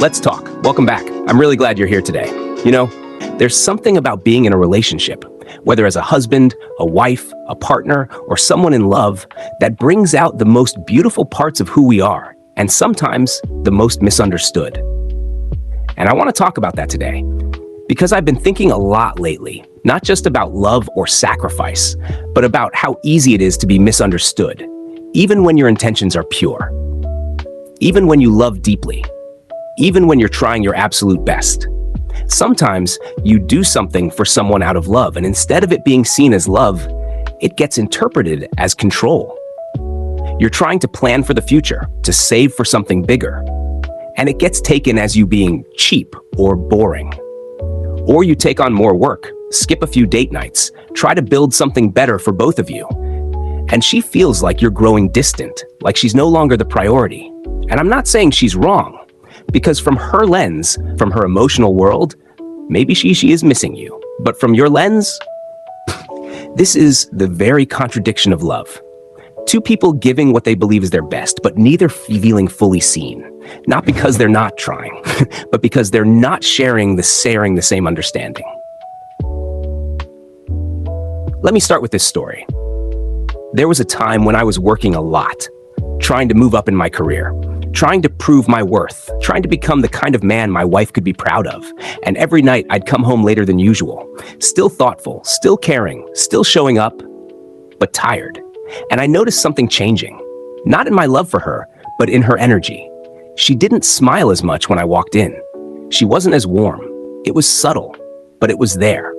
Let's talk. Welcome back. I'm really glad you're here today. You know, there's something about being in a relationship, whether as a husband, a wife, a partner, or someone in love, that brings out the most beautiful parts of who we are, and sometimes the most misunderstood. And I want to talk about that today, because I've been thinking a lot lately, not just about love or sacrifice, but about how easy it is to be misunderstood, even when your intentions are pure, even when you love deeply, even when you're trying your absolute best. Sometimes you do something for someone out of love, and instead of it being seen as love, it gets interpreted as control. You're trying to plan for the future, to save for something bigger, and it gets taken as you being cheap or boring. Or you take on more work, skip a few date nights, try to build something better for both of you, and she feels like you're growing distant, like she's no longer the priority. And I'm not saying she's wrong, because from her lens, from her emotional world, maybe she is missing you. But from your lens, this is the very contradiction of love. Two people giving what they believe is their best, but neither feeling fully seen. Not because they're not trying, but because they're not sharing the same understanding. Let me start with this story. There was a time when I was working a lot, trying to move up in my career, trying to prove my worth, trying to become the kind of man my wife could be proud of. And every night I'd come home later than usual, still thoughtful, still caring, still showing up, but tired. And I noticed something changing, not in my love for her, but in her energy. She didn't smile as much when I walked in. She wasn't as warm. It was subtle, but it was there.